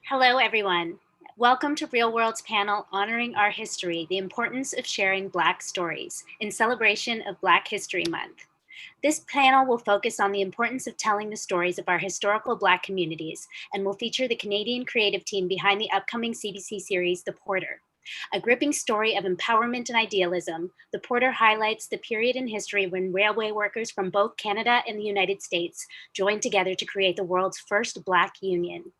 Hello, everyone. Welcome to Reelworld's panel, Honoring Our History, the Importance of Sharing Black Stories, in celebration of Black History Month. This panel will focus on the importance of telling the stories of our historical Black communities and will feature the Canadian creative team behind the upcoming CBC series, The Porter. A gripping story of empowerment and idealism, The Porter highlights the period in history when railway workers from both Canada and the United States joined together to create the world's first Black union.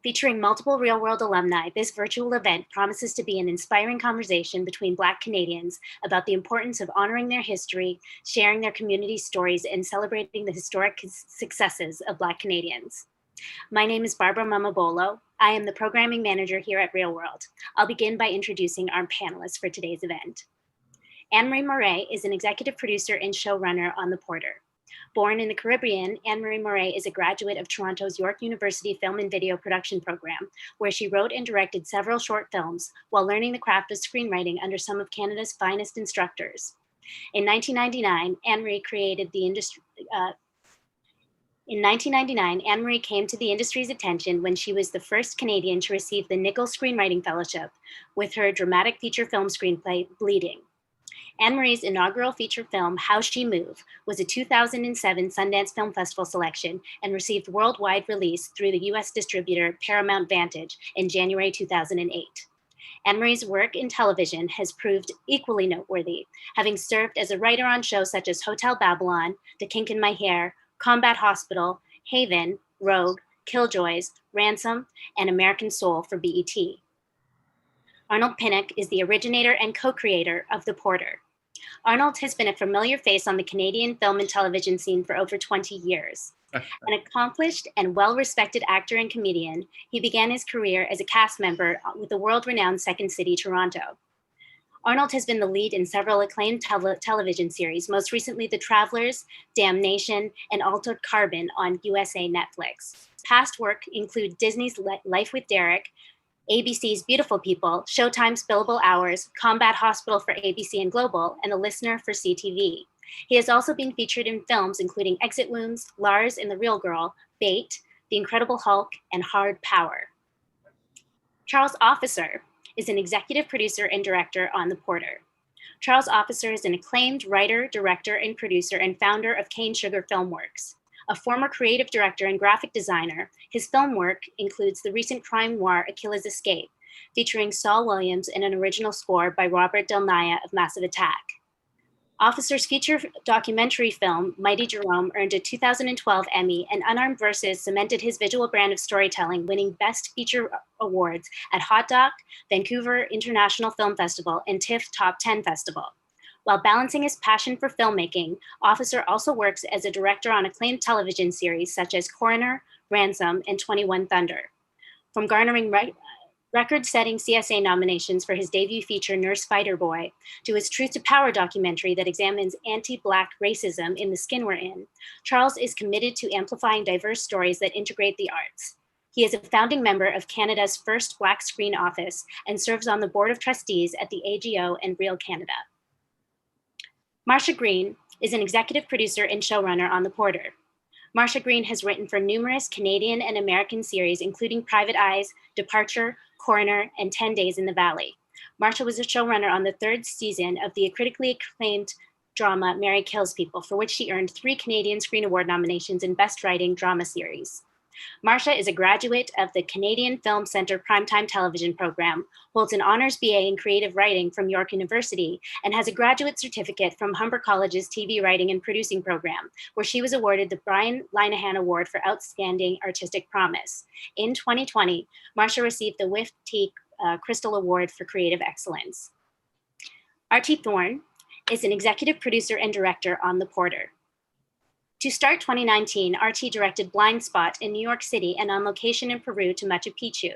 Featuring multiple Reelworld alumni, this virtual event promises to be an inspiring conversation between Black Canadians about the importance of honoring their history, sharing their community stories, and celebrating the historic successes of Black Canadians. My name is Barbara Mamabolo. I am the programming manager here at Reelworld. I'll begin by introducing our panelists for today's event. Annmarie Morais is an executive producer and showrunner on The Porter. Born in the Caribbean, Annmarie Morais is a graduate of Toronto's York University Film and Video Production Program, where she wrote and directed several short films while learning the craft of screenwriting under some of Canada's finest instructors. In 1999, Annmarie came to the industry's attention when she was the first Canadian to receive the Nichols Screenwriting Fellowship with her dramatic feature film screenplay, Bleeding. Anne-Marie's inaugural feature film, How She Move, was a 2007 Sundance Film Festival selection and received worldwide release through the US distributor Paramount Vantage in January 2008. Anne-Marie's work in television has proved equally noteworthy, having served as a writer on shows such as Hotel Babylon, The Kink in My Hair, Combat Hospital, Haven, Rogue, Killjoys, Ransom, and American Soul for BET. Arnold Pinnock is the originator and co-creator of The Porter. Arnold has been a familiar face on the Canadian film and television scene for over 20 years. An accomplished and well-respected actor and comedian, he began his career as a cast member with the world-renowned Second City, Toronto. Arnold has been the lead in several acclaimed television series, most recently The Travelers, Damnation, and Altered Carbon on USA Netflix. Past work include Disney's Life with Derek, ABC's Beautiful People, Showtime's Billable Hours, Combat Hospital for ABC and Global, and The Listener for CTV. He has also been featured in films including Exit Wounds, Lars and the Real Girl, Bait, The Incredible Hulk, and Hard Power. Charles Officer is an executive producer and director on The Porter. Charles Officer is an acclaimed writer, director, and producer and founder of Cane Sugar Filmworks. A former creative director and graphic designer, his film work includes the recent crime noir Achilles' Escape, featuring Saul Williams and an original score by Robert Del Naya of Massive Attack. Officer's feature documentary film, Mighty Jerome, earned a 2012 Emmy, and Unarmed Verses cemented his visual brand of storytelling, winning Best Feature awards at Hot Doc, Vancouver International Film Festival, and TIFF Top 10 Festival. While balancing his passion for filmmaking, Officer also works as a director on acclaimed television series such as Coroner, Ransom, and 21 Thunder. From garnering record-setting CSA nominations for his debut feature, Nurse Fighter Boy, to his Truth to Power documentary that examines anti-Black racism in The Skin We're In, Charles is committed to amplifying diverse stories that integrate the arts. He is a founding member of Canada's first Black Screen Office and serves on the board of trustees at the AGO and Reel Canada. Marsha Greene is an executive producer and showrunner on The Porter. Marsha Greene has written for numerous Canadian and American series, including Private Eyes, Departure, Coroner, and 10 Days in the Valley. Marsha was a showrunner on the third season of the critically acclaimed drama Mary Kills People, for which she earned 3 Canadian Screen Award nominations in Best Writing Drama Series. Marsha is a graduate of the Canadian Film Centre Primetime Television Program, holds an Honours BA in Creative Writing from York University, and has a graduate certificate from Humber College's TV Writing and Producing Program, where she was awarded the Brian Linehan Award for Outstanding Artistic Promise. In 2020, Marsha received the WIFT Crystal Award for Creative Excellence. R.T. Thorne is an executive producer and director on The Porter. To start 2019, RT directed Blind Spot in New York City and on location in Peru to Machu Picchu.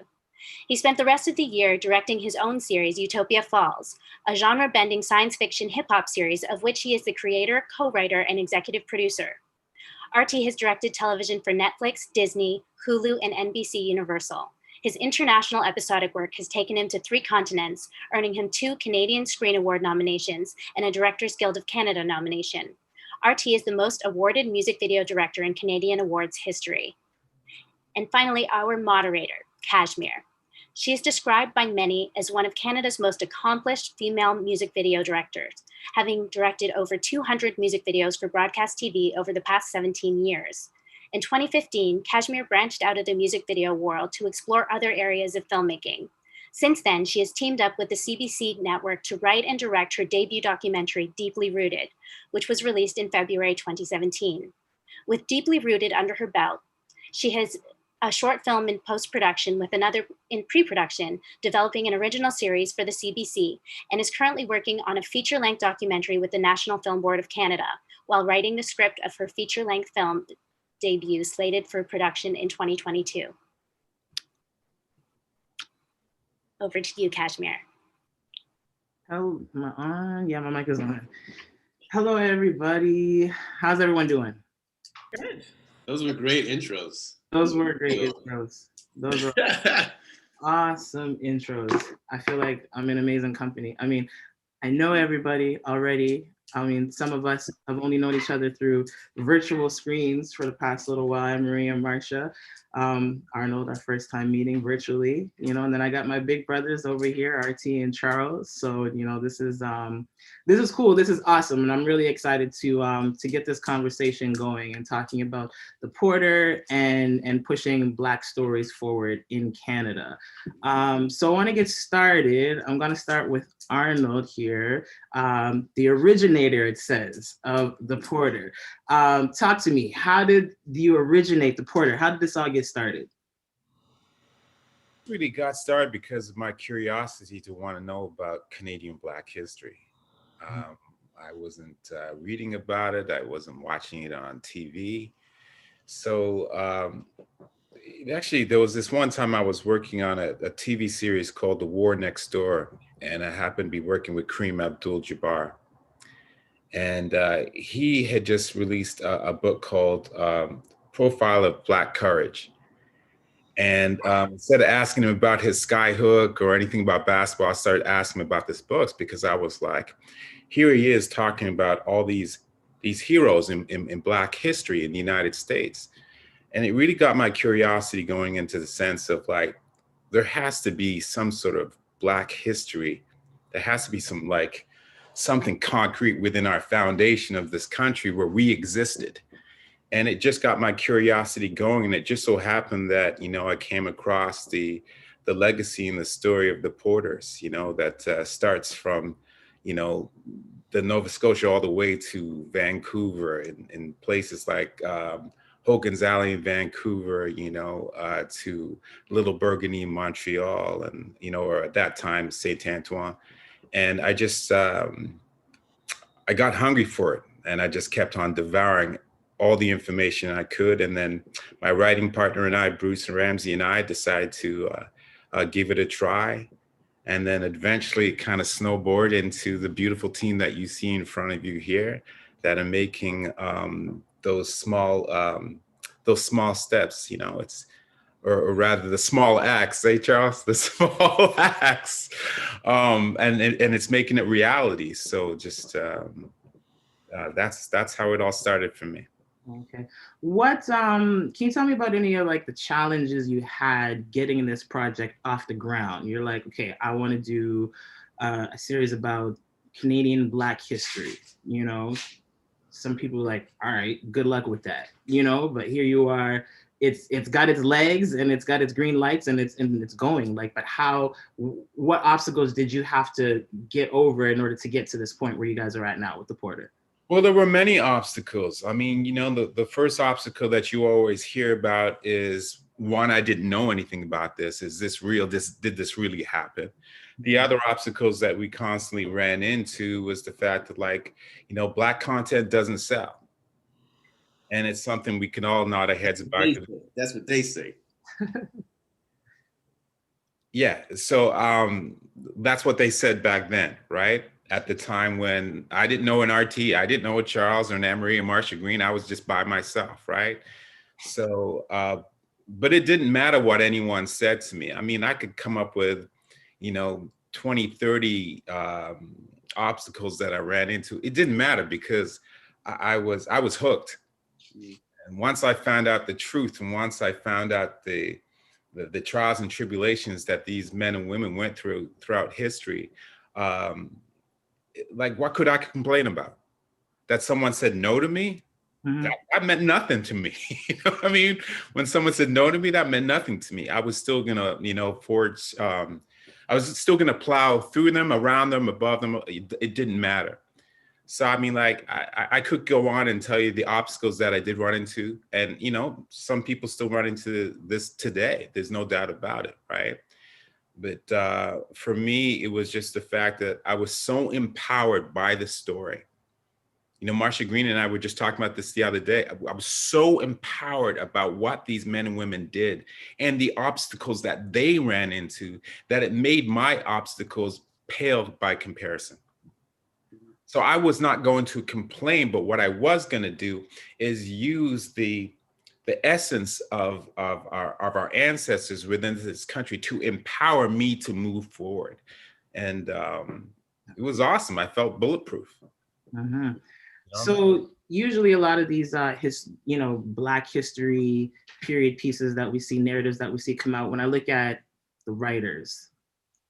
He spent the rest of the year directing his own series, Utopia Falls, a genre-bending science fiction hip-hop series of which he is the creator, co-writer, and executive producer. RT has directed television for Netflix, Disney, Hulu, and NBC Universal. His international episodic work has taken him to 3 continents, earning him 2 Canadian Screen Award nominations and a Directors Guild of Canada nomination. RT is the most awarded music video director in Canadian awards history. And finally, our moderator. Kashmir. She is described by many as one of Canada's most accomplished female music video directors, having directed over 200 music videos for broadcast TV over the past 17 years. In 2015, Kashmir branched out of the music video world to explore other areas of filmmaking. Since then, she has teamed up with the CBC network to write and direct her debut documentary, Deeply Rooted, which was released in February 2017. With Deeply Rooted under her belt, she has a short film in post-production with another in pre-production, developing an original series for the CBC, and is currently working on a feature-length documentary with the National Film Board of Canada, while writing the script of her feature-length film debut slated for production in 2022. Over to you, Kashmir. Oh, am I on? Yeah, my mic is on. Hello, everybody. How's everyone doing? Good. Those were great intros. Those were great intros. Those were awesome intros. I feel like I'm in amazing company. I mean, I know everybody already. I mean, some of us have only known each other through virtual screens for the past little while. Annmarie and Marsha. Arnold, our first time meeting virtually, you know, and then I got my big brothers over here, RT and Charles. So, you know, this is cool. This is awesome. And I'm really excited to get this conversation going and talking about the Porter and pushing Black stories forward in Canada. So I want to get started. I'm going to start with Arnold here, the originator, it says, of the Porter. Talk to me. How did you originate the Porter? How did this all get started? Really got started because of my curiosity to want to know about Canadian Black history. I wasn't reading about it. I wasn't watching it on TV. So actually, there was this one time I was working on a TV series called The War Next Door, and I happened to be working with Kareem Abdul-Jabbar. And he had just released a book called Profile of Black Courage. And instead of asking him about his skyhook or anything about basketball, I started asking him about this book because I was like, here he is talking about all these heroes in Black history in the United States. And it really got my curiosity going into the sense of like, there has to be some sort of Black history. There has to be some like something concrete within our foundation of this country where we existed. And it just got my curiosity going. And it just so happened that, you know, I came across the legacy and the story of the Porters, you know, that starts from, you know, the Nova Scotia all the way to Vancouver and places like Hogan's Alley in Vancouver, you know, to Little Burgundy in Montreal and, you know, or at that time, Saint Antoine. And I just, I got hungry for it. And I just kept on devouring all the information I could. And then my writing partner and I, Bruce and Ramsey and I, decided to give it a try. And then eventually kind of snowboard into the beautiful team that you see in front of you here that are making those small steps, you know, it's, or rather the small acts, Charles? The small acts. And it's making it reality. So just, that's how it all started for me. Okay. What, can you tell me about any of like the challenges you had getting this project off the ground? You're like, okay, I want to do a series about Canadian Black history, you know? Some people are like, all right, good luck with that, you know? But here you are, it's got its legs and it's got its green lights and it's going. Like, but what obstacles did you have to get over in order to get to this point where you guys are at now with the Porter? Well, there were many obstacles. I mean, you know, the first obstacle that you always hear about is, one, I didn't know anything about this. Is this real? Did this really happen? The other obstacles that we constantly ran into was the fact that, like, you know, Black content doesn't sell. And it's something we can all nod our heads about. That's what they say. Yeah, so that's what they said back then, right? At the time when I didn't know an RT, I didn't know a Charles or an Annmarie and Marsha Greene, I was just by myself, right? So, but it didn't matter what anyone said to me. I mean, I could come up with, you know, 20, 30 obstacles that I ran into. It didn't matter because I was hooked. And once I found out the truth, and once I found out the the trials and tribulations that these men and women went through throughout history, like what could I complain about? That someone said no to me? That meant nothing to me. You know what I mean? When someone said no to me, that meant nothing to me. I was still gonna, you know, forge, I was still gonna plow through them, around them, above them. It didn't matter. So, I mean, like, I could go on and tell you the obstacles that I did run into. And, you know, some people still run into this today. There's no doubt about it, right? But for me, it was just the fact that I was so empowered by the story. You know, Marsha Greene and I were just talking about this the other day. I was so empowered about what these men and women did and the obstacles that they ran into, that it made my obstacles pale by comparison. So I was not going to complain, but what I was going to do is use the essence of our ancestors within this country to empower me to move forward. And it was awesome. I felt bulletproof. So usually a lot of these Black history period pieces that we see, narratives that we see come out, when I look at the writers,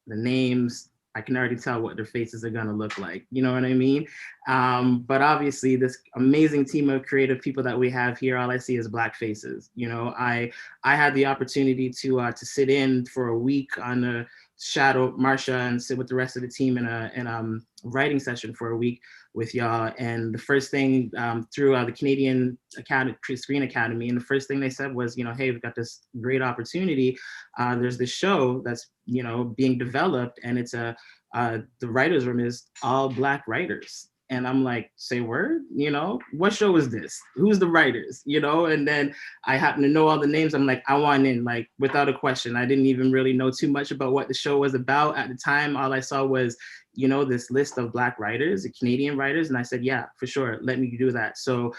the names, I can already tell what their faces are gonna look like, you know what I mean? But obviously this amazing team of creative people that we have here, all I see is Black faces. You know, I had the opportunity to sit in for a week on a shadow Marsha and sit with the rest of the team in a writing session for a week with y'all. And the first thing through the Canadian Screen Academy, and the first thing they said was, you know, hey, we've got this great opportunity. There's this show that's, you know, being developed, and it's the writer's room is all Black writers. And I'm like, say word, you know, what show is this? Who's the writers, you know? And then I happen to know all the names. I'm like, I want in, like, without a question. I didn't even really know too much about what the show was about at the time. All I saw was, you know, this list of Black writers, Canadian writers. And I said, yeah, for sure, let me do that. So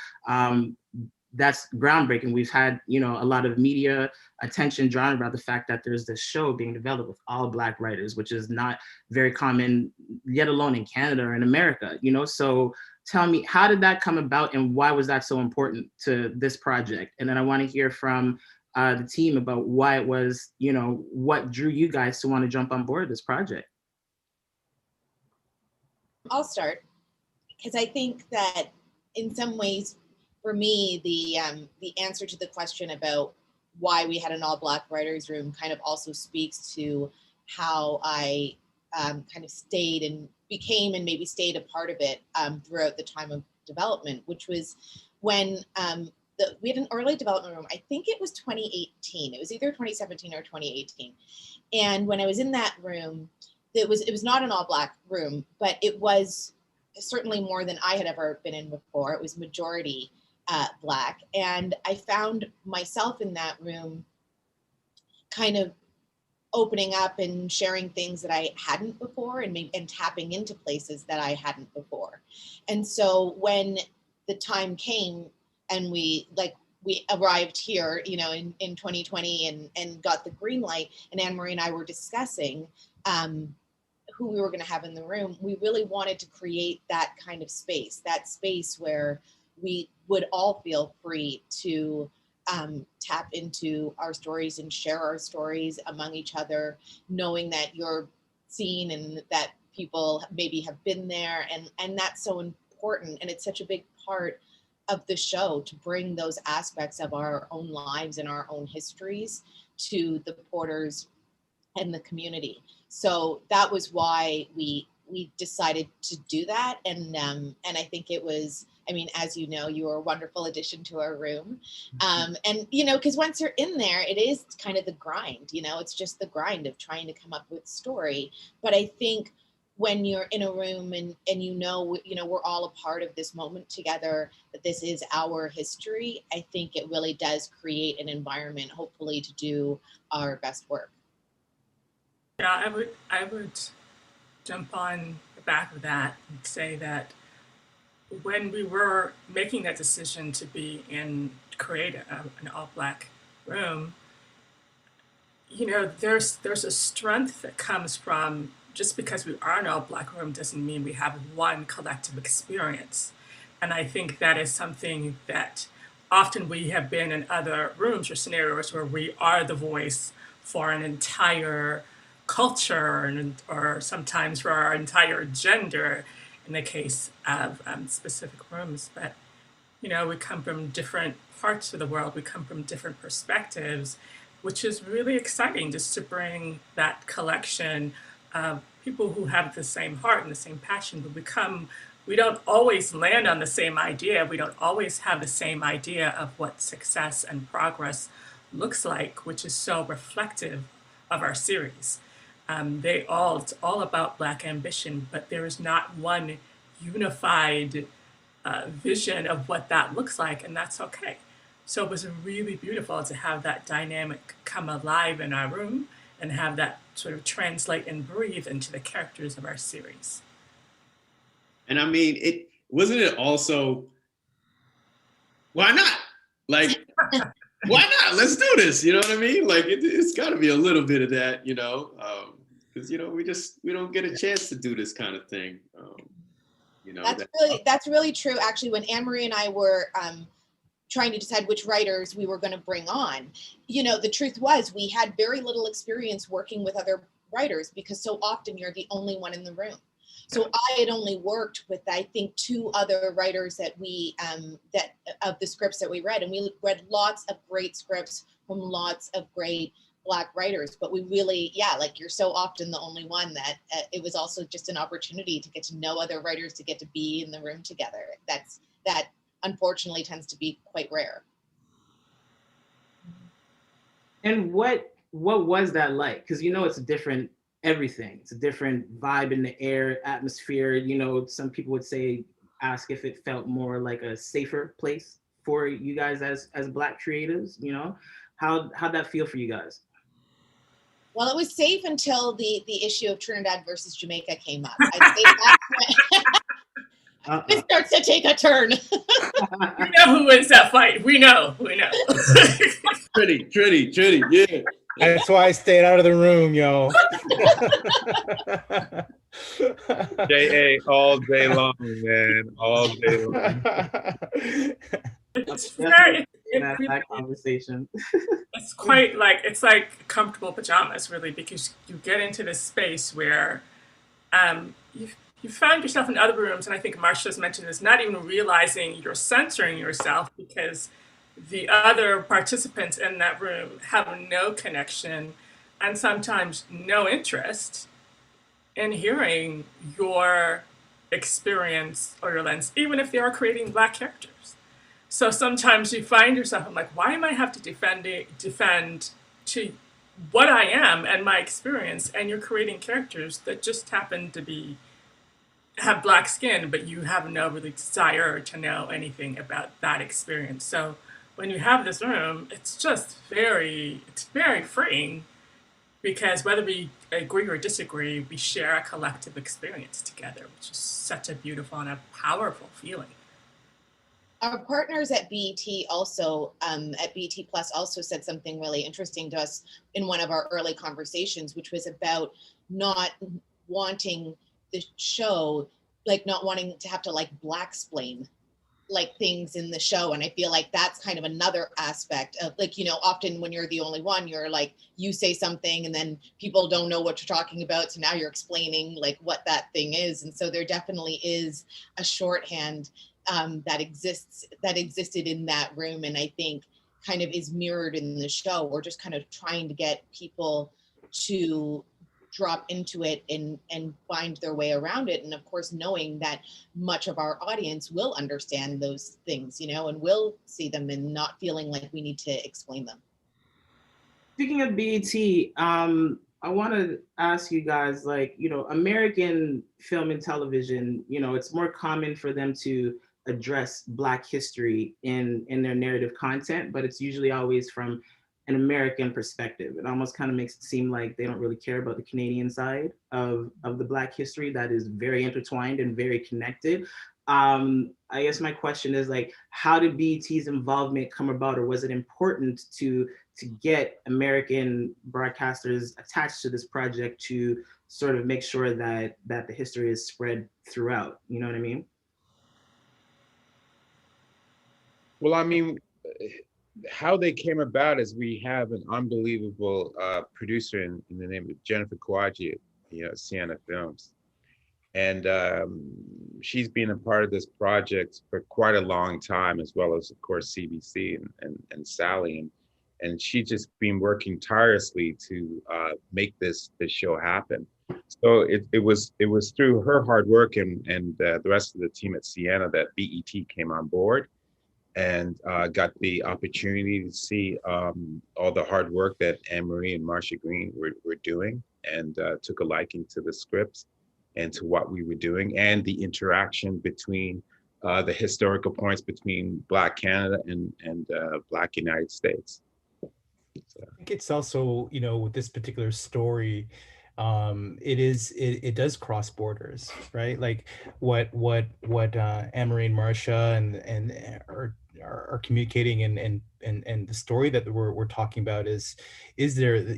that's groundbreaking. We've had, you know, a lot of media attention drawn about the fact that there's this show being developed with all Black writers, which is not very common, yet alone in Canada or in America, you know? So tell me, how did that come about and why was that so important to this project? And then I want to hear from the team about why it was, you know, what drew you guys to want to jump on board this project? I'll start, because I think that in some ways, for me, the answer to the question about why we had an all Black writers room kind of also speaks to how I kind of stayed and became and maybe stayed a part of it throughout the time of development, which was when we had an early development room. I think it was 2018. It was either 2017 or 2018. And when I was in that room, it was not an all Black room, but it was certainly more than I had ever been in before. It was majority Black. And I found myself in that room kind of opening up and sharing things that I hadn't before, and tapping into places that I hadn't before. And so when the time came and we arrived here, you know, in 2020 and got the green light, and Annmarie and I were discussing who we were going to have in the room, we really wanted to create that kind of space, where we would all feel free to tap into our stories and share our stories among each other, knowing that you're seen and that people maybe have been there. And that's so important. And it's such a big part of the show to bring those aspects of our own lives and our own histories to the porters and the community. So that was why we decided to do that. And I think it was, I mean, as you know, you were a wonderful addition to our room. And, you know, because once you're in there, it is kind of the grind, you know, it's just the grind of trying to come up with story. But I think when you're in a room and you know, we're all a part of this moment together, that this is our history, I think it really does create an environment, hopefully, to do our best work. Yeah, I would jump on the back of that and say that when we were making that decision to create an all Black room, you know, there's a strength that comes from, just because we are an all Black room doesn't mean we have one collective experience. And I think that is something that often we have been in other rooms or scenarios where we are the voice for an entire culture or sometimes for our entire gender in the case of specific rooms. But, we come from different parts of the world, we come from different perspectives, which is really exciting just to bring that collection of people who have the same heart and the same passion, but we don't always land on the same idea. We don't always have the same idea of what success and progress looks like, which is so reflective of our series. It's all about Black ambition, but there is not one unified vision of what that looks like, and that's okay. So it was really beautiful to have that dynamic come alive in our room and have that sort of translate and breathe into the characters of our series. And I mean, wasn't it also, why not? Like, why not? Let's do this. You know what I mean? Like, it's got to be a little bit of that, because we don't get a chance to do this kind of thing. That's really true. Actually, when Annmarie and I were trying to decide which writers we were going to bring on, the truth was we had very little experience working with other writers because so often you're the only one in the room. So I had only worked with, I think, 2 other writers that of the scripts that we read, and we read lots of great scripts from lots of great Black writers, but we really, you're so often the only one that it was also just an opportunity to get to know other writers, to get to be in the room together. That unfortunately tends to be quite rare. And what was that like? Because it's a different everything. It's a different vibe in the air, atmosphere. Some people would ask if it felt more like a safer place for you guys as Black creatives. How'd that feel for you guys? Well, it was safe until the issue of Trinidad versus Jamaica came up. I'd say that's when it starts to take a turn. We know who wins that fight. We know. Trinity, yeah. That's why I stayed out of the room, yo. JA all day long, man. All day long. It's very that conversation. It's quite it's like comfortable pajamas, really, because you get into this space where you found yourself in other rooms, and I think Marsha's mentioned this, not even realizing you're censoring yourself because the other participants in that room have no connection and sometimes no interest in hearing your experience or your lens, even if they are creating Black characters. So sometimes you find yourself, I'm like, why am I have to defend to what I am and my experience, and you're creating characters that just happen to have Black skin, but you have no really desire to know anything about that experience. So when you have this room, it's very freeing, because whether we agree or disagree, we share a collective experience together, which is such a beautiful and a powerful feeling. Our partners at BET also, at BET Plus, also said something really interesting to us in one of our early conversations, which was about not wanting the show, not wanting to have to Black-splain things in the show. And I feel like that's kind of another aspect of often when you're the only one, you're you say something and then people don't know what you're talking about. So now you're explaining what that thing is. And so there definitely is a shorthand that existed in that room, and I think kind of is mirrored in the show. We're just kind of trying to get people to drop into it and find their way around it, and of course knowing that much of our audience will understand those things, and will see them and not feeling like we need to explain them. Speaking of BET, I want to ask you guys, American film and television, it's more common for them to address Black history in their narrative content, but it's usually always from an American perspective. It almost kind of makes it seem like they don't really care about the Canadian side of the Black history that is very intertwined and very connected. I guess my question is how did BET's involvement come about, or was it important to get American broadcasters attached to this project to sort of make sure that the history is spread throughout? You know what I mean? Well, I mean, how they came about is we have an unbelievable producer in the name of Jennifer Kawaji, Sienna Films. And she's been a part of this project for quite a long time, as well as, of course, CBC and Sally. And she's just been working tirelessly to make this show happen. So it was through her hard work and the rest of the team at Sienna that BET came on board and got the opportunity to see all the hard work that Annmarie and Marsha Greene were doing, and took a liking to the script and to what we were doing, and the interaction between the historical points between Black Canada and Black United States. So. I think it's also, with this particular story, it does cross borders, right? Like what Annmarie and Marsha and are communicating, and the story that we're talking about is there,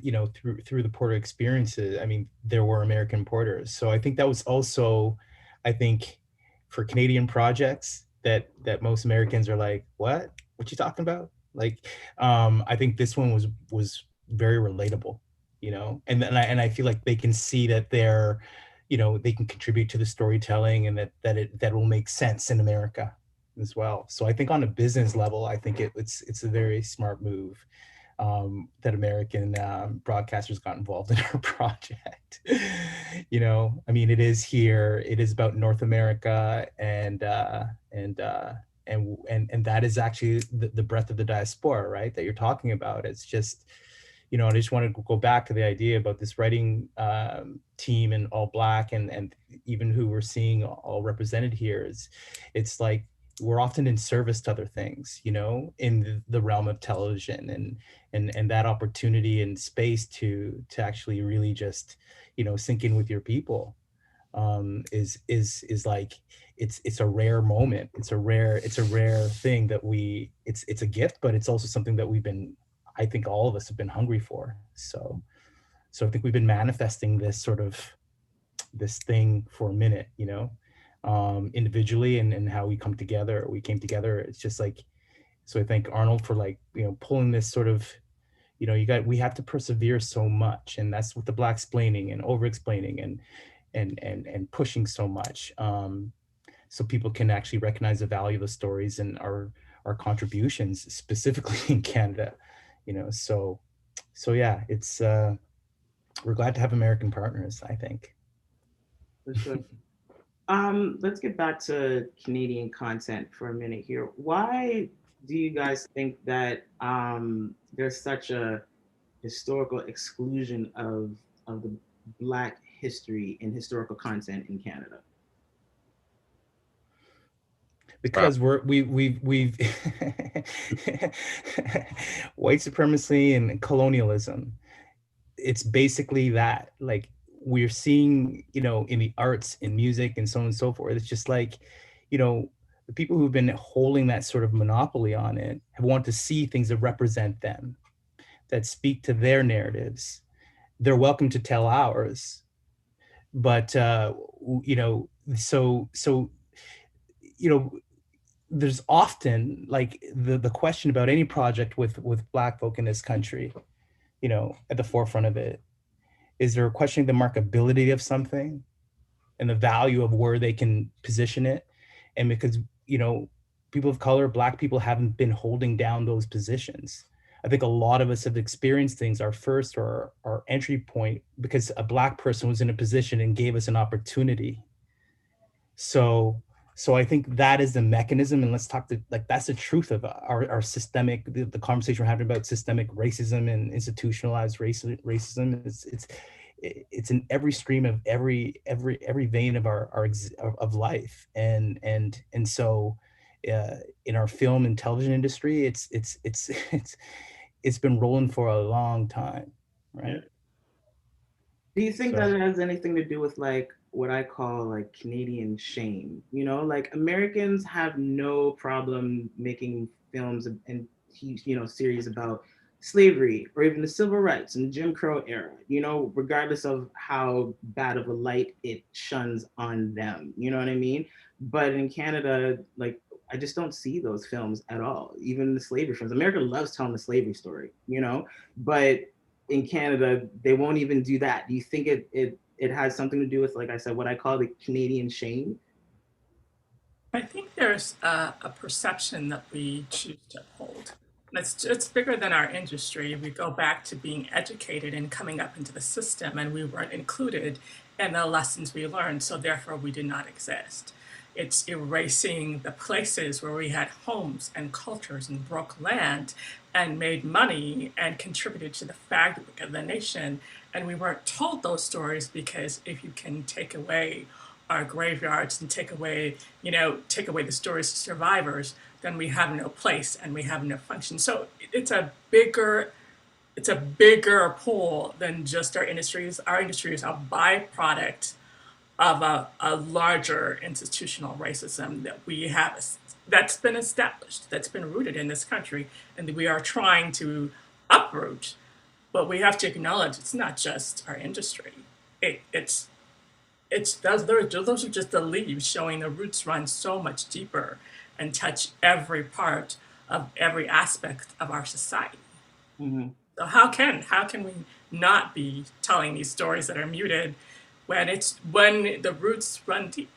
through the Porter experiences. I mean, there were American Porters, so I think that was also, I think, for Canadian projects that most Americans are like, what you talking about? Like, I think this one was very relatable, and I feel like they can see that they're, they can contribute to the storytelling, and that will make sense in America as well. So I think on a business level, I think it's a very smart move that American broadcasters got involved in our project. I mean, it is here. It is about North America, and that is actually the breadth of the diaspora, right? That you're talking about. It's just, I just want to go back to the idea about this writing team and all Black, and even who we're seeing all represented here it's like we're often in service to other things, in the realm of television, and that opportunity and space to actually really just, sink in with your people is like, it's a rare moment. It's a rare thing that it's a gift, but it's also something that I think all of us have been hungry for. So I think we've been manifesting this thing for a minute, individually, and how we came together. It's just like, so I thank Arnold for pulling this sort of, we have to persevere so much, and that's with the Black explaining and over explaining and pushing so much, so people can actually recognize the value of the stories and our contributions, specifically in Canada, so yeah, it's we're glad to have American partners, I think. For sure. Let's get back to Canadian content for a minute here. Why do you guys think that there's such a historical exclusion of the Black history and historical content in Canada? Because we've white supremacy and colonialism. It's basically that, like, we're seeing, in the arts, in music, and so on and so forth. It's just like, the people who've been holding that sort of monopoly on it have wanted to see things that represent them, that speak to their narratives. They're welcome to tell ours, but there's often, like, the question about any project with Black folk in this country, at the forefront of it. Is there a questioning the markability of something and the value of where they can position it? And because, people of color, Black people, haven't been holding down those positions. I think a lot of us have experienced things, our first or our entry point, because a Black person was in a position and gave us an opportunity. So I think that is the mechanism, and let's talk that's the truth of our systemic, the conversation we're having about systemic racism and institutionalized racism. It's in every stream of every vein of of life, and so in our film and television industry, it's been rolling for a long time, right? Yeah. Do you think that it has anything to do with what I call Canadian shame? Like, Americans have no problem making films and series about slavery or even the civil rights and the Jim Crow era, regardless of how bad of a light it shuns on them. You know what I mean? But in Canada, I just don't see those films at all. Even the slavery films. America loves telling the slavery story, but in Canada, they won't even do that. Do you think it has something to do with, like I said, what I call the Canadian shame? I think there's a perception that we choose to uphold. It's bigger than our industry. We go back to being educated and coming up into the system, and we weren't included in the lessons we learned, so therefore we did not exist. It's erasing the places where we had homes and cultures and broke land and made money and contributed to the fabric of the nation. And we weren't told those stories because if you can take away our graveyards and take away the stories of survivors, then we have no place and we have no function. So it's a bigger pool than just our industries. Our industry is a byproduct of a larger institutional racism that we have, that's been established, that's been rooted in this country, and that we are trying to uproot. But we have to acknowledge it's not just our industry. It's those are just the leaves showing the roots run so much deeper and touch every part of every aspect of our society. Mm-hmm. So how can we not be telling these stories that are muted when the roots run deep?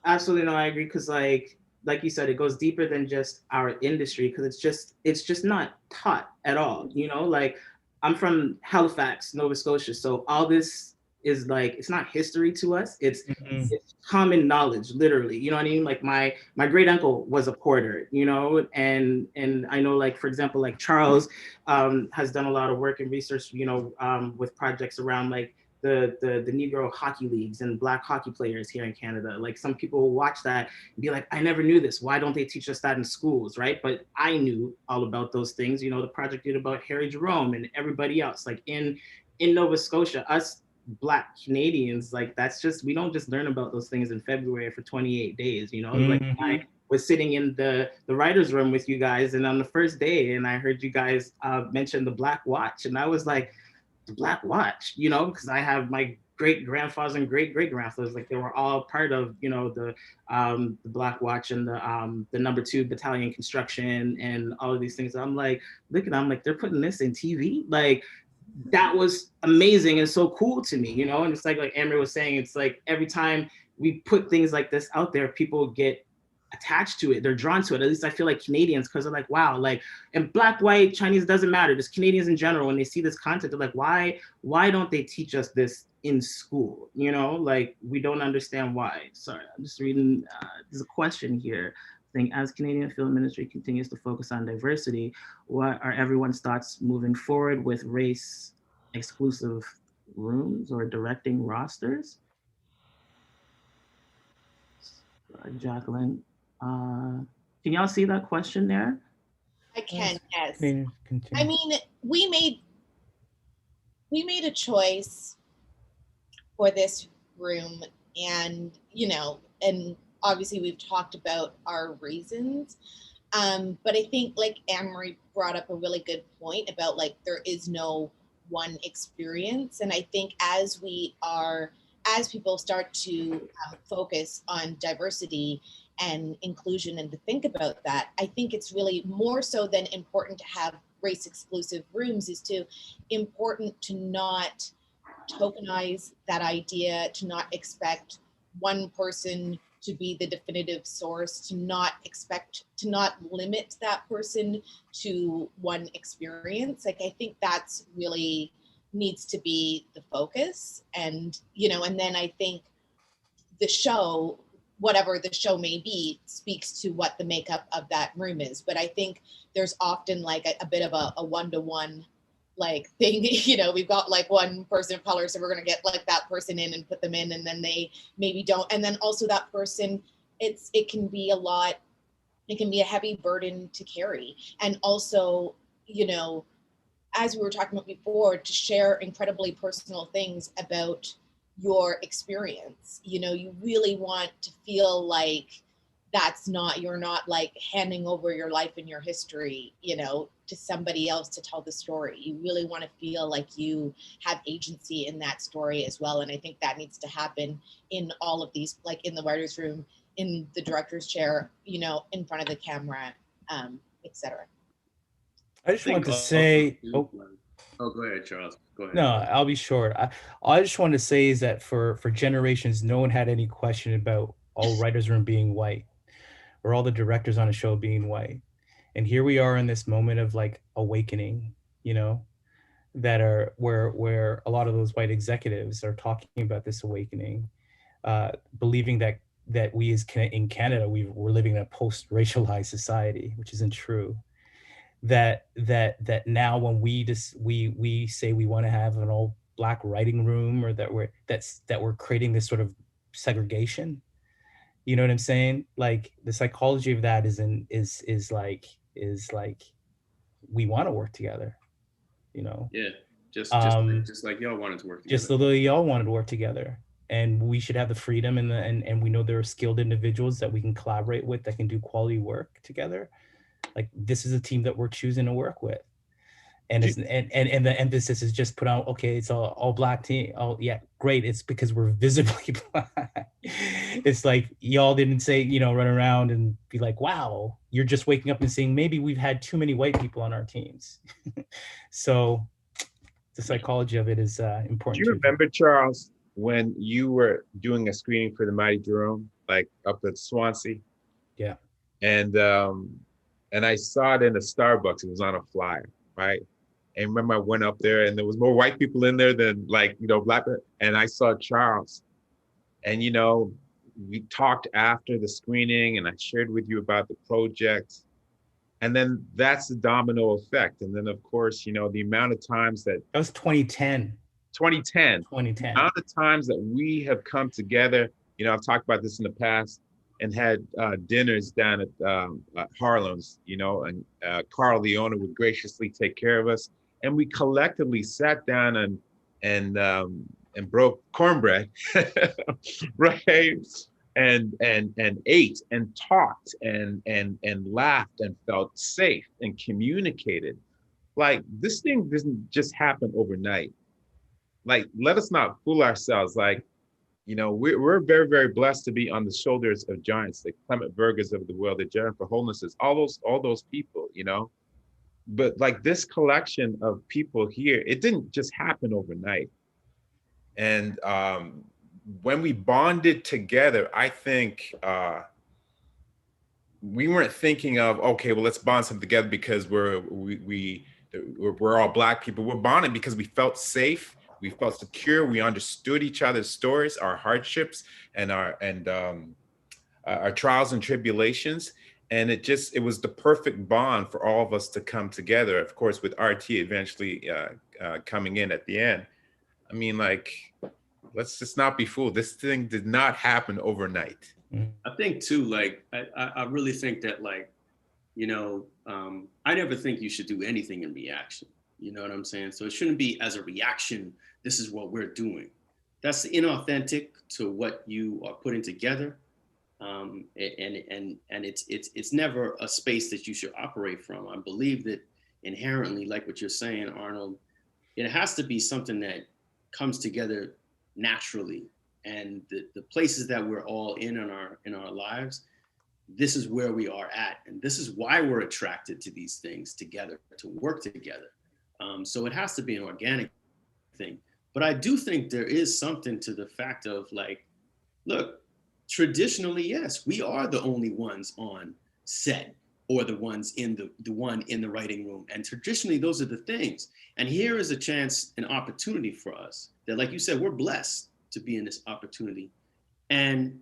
Absolutely, no, I agree, because like you said, it goes deeper than just our industry, because it's just not taught at all. Like, I'm from Halifax, Nova Scotia, so all this is like, it's not history to us. It's common knowledge, literally. You know what I mean? Like my great uncle was a porter, and I know, like, for example, like Charles has done a lot of work and research, with projects around like the Negro hockey leagues and Black hockey players here in Canada. Like, some people will watch that and be like, I never knew this. Why don't they teach us that in schools, right? But I knew all about those things. The project did about Harry Jerome and everybody else. Like in Nova Scotia, us Black Canadians, like, that's just, we don't just learn about those things in February for 28 days, Like, I was sitting in the writer's room with you guys, and on the first day, and I heard you guys mention the Black Watch, and I was like, the Black Watch, because I have my great grandfathers and great grandfathers, like, they were all part of, the Black Watch and the number 2 battalion construction and all of these things. I'm like, I'm like, they're putting this in TV, like, that was amazing and so cool to me, and it's like Annmarie was saying, it's like every time we put things like this out there, people get attached to it, they're drawn to it. At least I feel like Canadians, because they're like, wow, like, and Black, white, Chinese, doesn't matter, just Canadians in general, when they see this content, they're like, why don't they teach us this in school? Like, we don't understand why. Sorry, I'm just reading, there's a question here. Think, as Canadian film industry continues to focus on diversity, what are everyone's thoughts moving forward with race exclusive rooms or directing rosters? Jacqueline, can y'all see that question there? I can, yes. Continue. I mean, we made a choice for this room, and and obviously we've talked about our reasons, but I think, like, Annmarie brought up a really good point about, like, there is no one experience, and I think as people start to focus on diversity and inclusion and to think about that, I think it's really more so than important to have race exclusive rooms, is important to not tokenize that idea, to not expect one person to be the definitive source, to not limit that person to one experience. Like, I think that's really needs to be the focus. And and then I think the show, whatever the show may be, speaks to what the makeup of that room is. But I think there's often like a bit of a one-to-one like thing, we've got like one person of color, so we're going to get like that person in and put them in, and then they maybe don't. And then also that person, it can be a heavy burden to carry. And also, as we were talking about before, to share incredibly personal things about your experience. You really want to feel like you're not like handing over your life and your history, to somebody else to tell the story. You really want to feel like you have agency in that story as well. And I think that needs to happen in all of these, like in the writer's room, in the director's chair, you know, in front of the camera, etc. I just wanted to say, oh, go ahead, Charles. Go ahead. No, I'll be short. I just want to say is that for generations, no one had any question about all writers' room being white or all the directors on a show being white. And here we are in this moment of like awakening, you know, that are where a lot of those white executives are talking about this awakening, believing that we in Canada, we're living in a post-racialized society, which isn't true. That now when we say we want to have an all black writing room, or that we're creating this sort of segregation, you know what I'm saying? Like the psychology of that is like we want to work together, you know? Yeah, just like y'all wanted to work together. Just the way y'all wanted to work together. And we should have the freedom and we know there are skilled individuals that we can collaborate with that can do quality work together. Like this is a team that we're choosing to work with. And it's and the emphasis is just put on, okay, it's all black team. Oh yeah, great. It's because we're visibly black. It's like y'all didn't say, you know, run around and be like, wow, you're just waking up and saying maybe we've had too many white people on our teams. So the psychology of it is important. Do you remember, Charles, when you were doing a screening for The Mighty Jerome, like up at Swansea? Yeah. And I saw it in the Starbucks. It was on a flyer, right? And remember, I went up there and there was more white people in there than like, you know, black. And I saw Charles. And, you know, we talked after the screening and I shared with you about the project. And then that's the domino effect. And then, of course, you know, the amount of times that was 2010. 2010. The amount of times that we have come together, you know, I've talked about this in the past, and had dinners down at Harlem's, you know, and Carl, the owner, would graciously take care of us. And we collectively sat down and broke cornbread, right? And ate and talked and laughed and felt safe and communicated. Like this thing doesn't just happen overnight. Like, let us not fool ourselves. Like, you know, we're very, very blessed to be on the shoulders of giants, the Clement Vergers of the world, the Jennifer Holnesses, all those people, you know. But like this collection of people here, it didn't just happen overnight. And when we bonded together, I think we weren't thinking of, okay, well, let's bond something together because we're all black people. We're bonding because we felt safe. We felt secure. We understood each other's stories, our hardships, and our trials and tribulations. And it was the perfect bond for all of us to come together. Of course, with RT eventually coming in at the end. I mean, like, let's just not be fooled. This thing did not happen overnight. I think too, like, I really think that, like, you know, I never think you should do anything in reaction. You know what I'm saying? So it shouldn't be as a reaction, this is what we're doing. That's inauthentic to what you are putting together. And it's never a space that you should operate from. I believe that inherently, like what you're saying, Arnold, it has to be something that comes together naturally. And the places that we're all in our lives, this is where we are at. And this is why we're attracted to these things together, to work together. So it has to be an organic thing. But I do think there is something to the fact of, like, look, traditionally, yes, we are the only ones on set or the ones in the one in the writing room. And traditionally, those are the things. And here is a chance, an opportunity for us that, like you said, we're blessed to be in this opportunity. And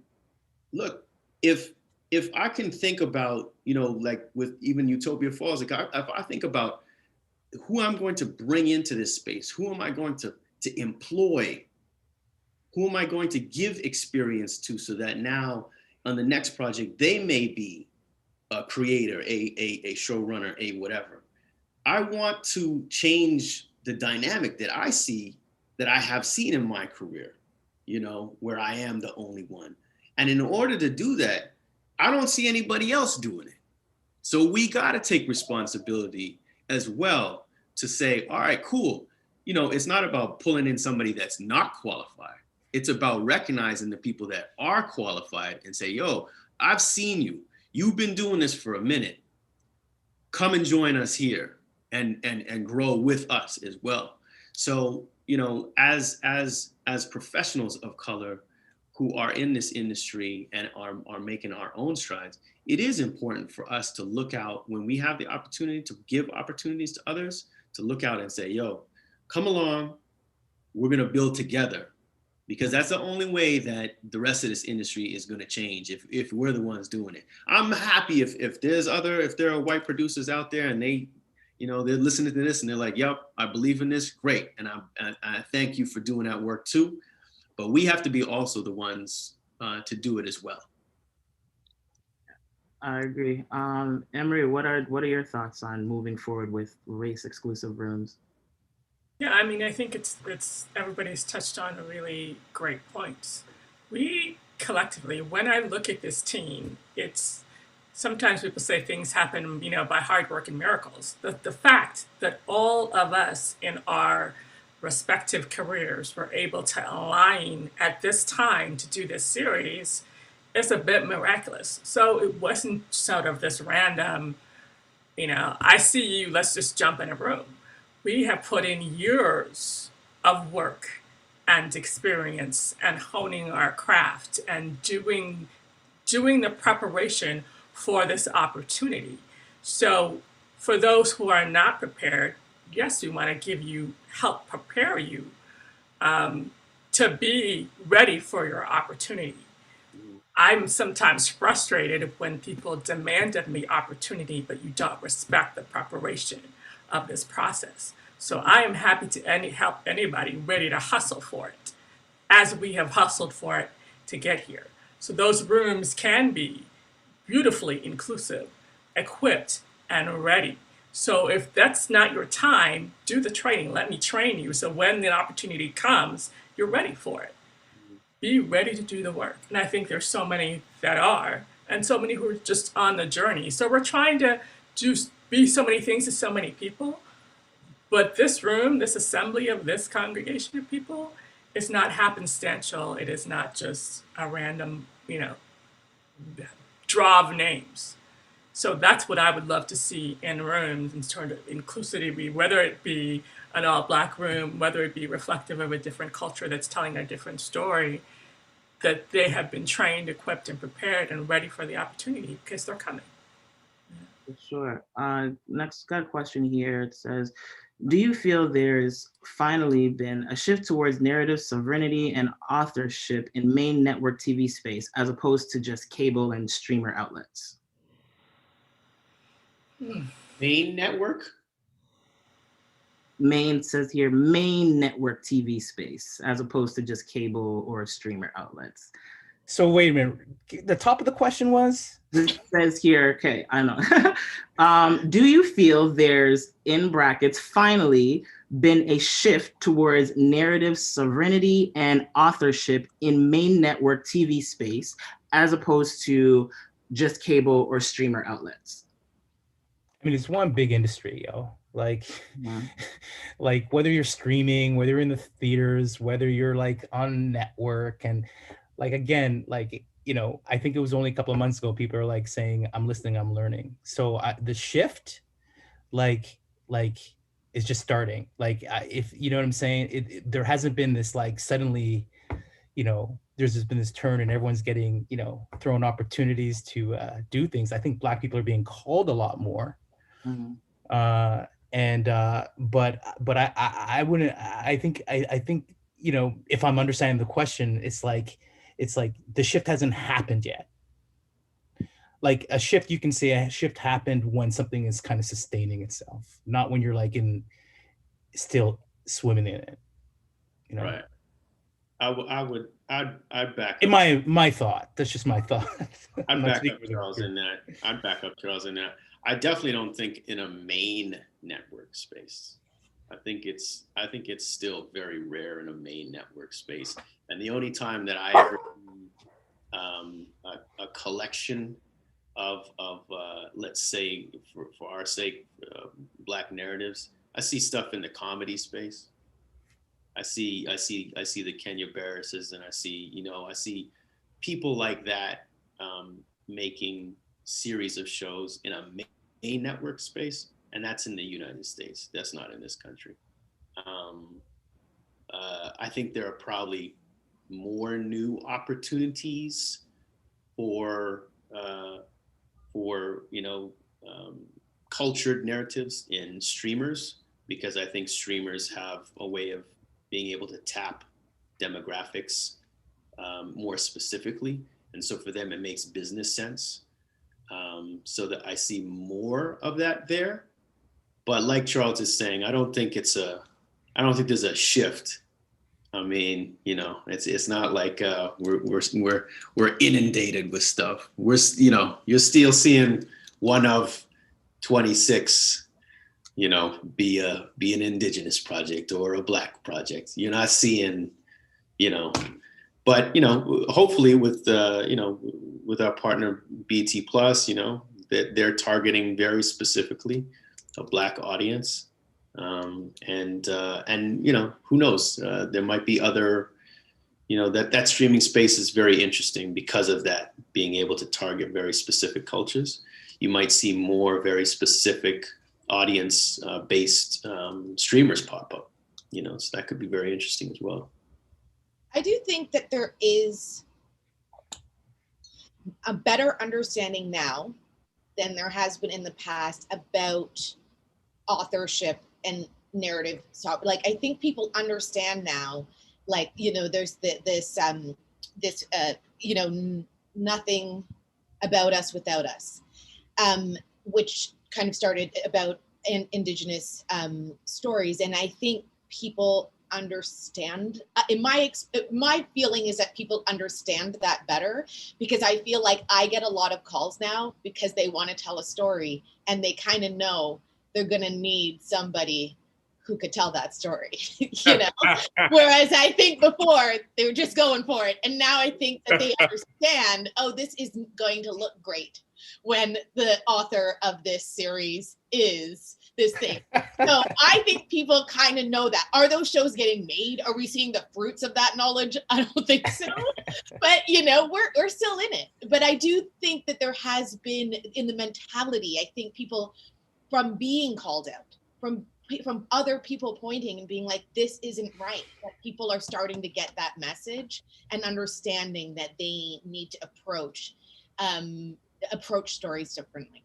look, if I can think about, you know, like with even Utopia Falls, like if I think about who I'm going to bring into this space, who am I going to employ, who am I going to give experience to, so that now on the next project, they may be a creator, a showrunner, a whatever. I want to change the dynamic that I see, that I have seen in my career, you know, where I am the only one. And in order to do that, I don't see anybody else doing it. So we got to take responsibility as well to say, all right, cool. You know, it's not about pulling in somebody that's not qualified. It's about recognizing the people that are qualified and say, yo, I've seen you. You've been doing this for a minute. Come and join us here and grow with us as well. So, you know, as professionals of color who are in this industry and are making our own strides, it is important for us to look out when we have the opportunity to give opportunities to others, to look out and say, yo, come along, we're gonna build together. Because that's the only way that the rest of this industry is going to change if we're the ones doing it. I'm happy if there are white producers out there and they, you know, they're listening to this and they're like, yep, I believe in this, great. And I thank you for doing that work too. But we have to be also the ones to do it as well. I agree. Annmarie, what are your thoughts on moving forward with race exclusive rooms? Yeah, I mean, I think it's everybody's touched on a really great points. We collectively, when I look at this team, it's sometimes people say things happen, you know, by hard work and miracles. The fact that all of us in our respective careers were able to align at this time to do this series is a bit miraculous. So it wasn't sort of this random, you know, I see you, let's just jump in a room. We have put in years of work and experience and honing our craft and doing the preparation for this opportunity. So for those who are not prepared, yes, we want to help prepare you to be ready for your opportunity. I'm sometimes frustrated when people demand of me opportunity, but you don't respect the preparation of this process. So I am happy to help anybody ready to hustle for it, as we have hustled for it to get here. So those rooms can be beautifully inclusive, equipped, and ready. So if that's not your time, do the training. Let me train you. So when the opportunity comes, you're ready for it. Be ready to do the work. And I think there's so many that are, and so many who are just on the journey. So we're trying to be so many things to so many people. But this room, this assembly of this congregation of people is not happenstantial. It is not just a random, you know, draw of names. So that's what I would love to see in rooms in terms of inclusivity, whether it be an all-Black room, whether it be reflective of a different culture that's telling a different story, that they have been trained, equipped, and prepared and ready for the opportunity because they're coming. For sure. Next, got a question here. It says, do you feel there's finally been a shift towards narrative sovereignty and authorship in main network TV space as opposed to just cable and streamer outlets? Main network? Main says here, main network TV space as opposed to just cable or streamer outlets. So wait a minute, the top of the question was? It says here, okay, I know. Do you feel there's, in brackets, finally been a shift towards narrative sovereignty and authorship in main network TV space as opposed to just cable or streamer outlets? I mean, it's one big industry, yo. Like, like whether you're streaming, whether you're in the theaters, whether you're like on network, and like, again, like, you know, I think it was only a couple of months ago, people are like saying, I'm listening, I'm learning. So the shift, like is just starting. Like, if, you know what I'm saying? There hasn't been this like suddenly, you know, there's just been this turn and everyone's getting, you know, thrown opportunities to do things. I think Black people are being called a lot more. Mm-hmm. But I wouldn't, I think, you know, if I'm understanding the question, it's like the shift hasn't happened yet. Like a shift, you can say a shift happened when something is kind of sustaining itself, not when you're like still swimming in it, you know? Right. I'd back in my thought. That's just my thought. I'd back up Charles in that. I'd back up Charles in that. I definitely don't think in a main network space. I think it's still very rare in a main network space. And the only time that I ever see a collection of let's say for our sake, Black narratives, I see stuff in the comedy space. I see the Kenya Barrises, and I see people like that making series of shows in a main network space, and that's in the United States. That's not in this country. I think there are probably more new opportunities for cultured narratives in streamers, because I think streamers have a way of being able to tap demographics more specifically, and so for them it makes business sense. So that I see more of that there. But like Charles is saying, I don't think there's a shift. I mean, it's not like we're inundated with stuff. You're still seeing one of 26, be an indigenous project or a Black project. You're not seeing, but hopefully with our partner BT Plus, that they're targeting very specifically a Black audience. And who knows, there might be other, that streaming space is very interesting because of that, being able to target very specific cultures. You might see more very specific audience based streamers pop up, so that could be very interesting as well. I do think that there is a better understanding now than there has been in the past about authorship and narrative. So, like, I think people understand now, like, there's this nothing about us without us, which kind of started about indigenous stories. And I think people understand, my feeling is that people understand that better, because I feel like I get a lot of calls now because they want to tell a story and they kind of know they're going to need somebody who could tell that story, whereas I think before they were just going for it. And now I think that they understand, oh, this isn't going to look great when the author of this series is this thing. So I think people kind of know that. Are those shows getting made? Are we seeing the fruits of that knowledge? I don't think so. But, we're still in it. But I do think that there has been, in the mentality, I think people, from being called out, from other people pointing and being like, this isn't right, that people are starting to get that message and understanding that they need to approach stories differently.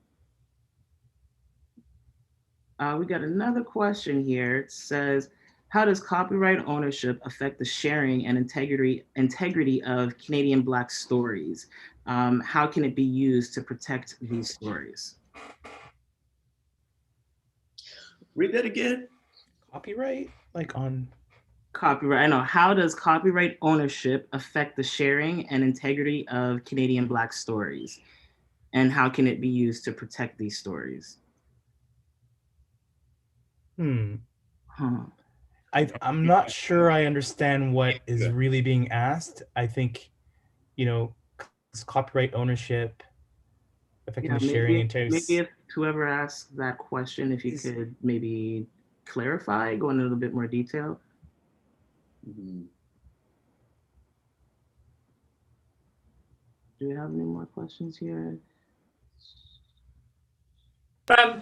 We got another question here. It says, how does copyright ownership affect the sharing and integrity of Canadian Black stories? How can it be used to protect these stories? Read that again. Copyright, like on copyright. I know. How does copyright ownership affect the sharing and integrity of Canadian Black stories? And how can it be used to protect these stories? I'm not sure I understand what is really being asked. I think, copyright ownership affecting the sharing integrity. Maybe if whoever asked that question, if you could maybe clarify, go into a little bit more detail. Do we have any more questions here?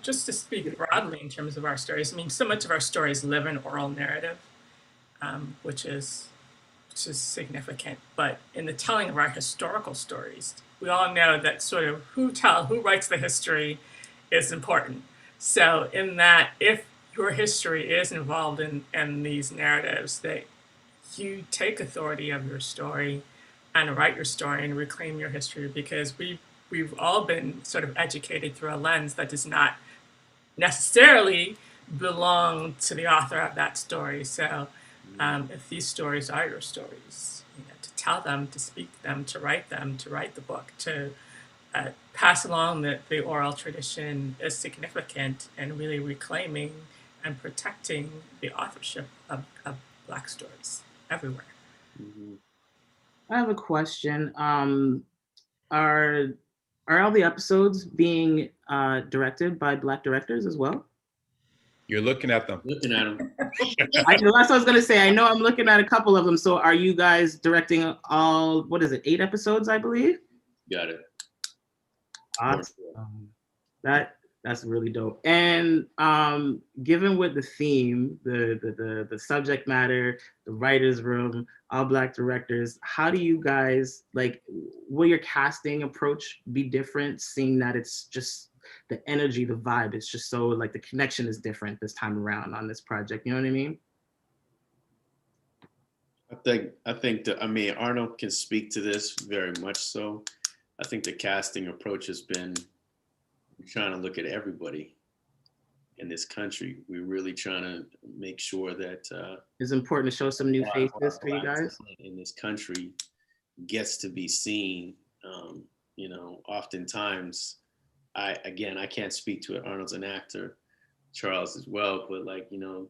Just to speak broadly in terms of our stories, I mean, so much of our stories live in oral narrative, which is significant. But in the telling of our historical stories, we all know that sort of who writes the history is important. So in that, if your history is involved in these narratives, that you take authority of your story and write your story and reclaim your history, because we've all been sort of educated through a lens that does not necessarily belong to the author of that story. So if these stories are your stories, to tell them, to speak them, to write the book, to pass along the oral tradition is significant, and really reclaiming and protecting the authorship of Black stories everywhere. I have a question. Are all the episodes being directed by Black directors as well? You're looking at them. Looking at them. That's what I was gonna say. I know I'm looking at a couple of them. So are you guys directing all, 8 episodes, I believe? Got it. Awesome. That's really dope. And given with the theme, the subject matter, the writer's room, all Black directors, how do you guys, like, will your casting approach be different, seeing that it's just the energy, the vibe, it's just so, like, the connection is different this time around on this project, you know what I mean? I think that, I mean, Arnold can speak to this very much so. I think the casting approach has been trying to look at everybody in this country. We're really trying to make sure that it's important to show some new faces for you guys in this country gets to be seen. You know, oftentimes, I can't speak to it. Arnold's an actor, Charles as well, but, like, you know,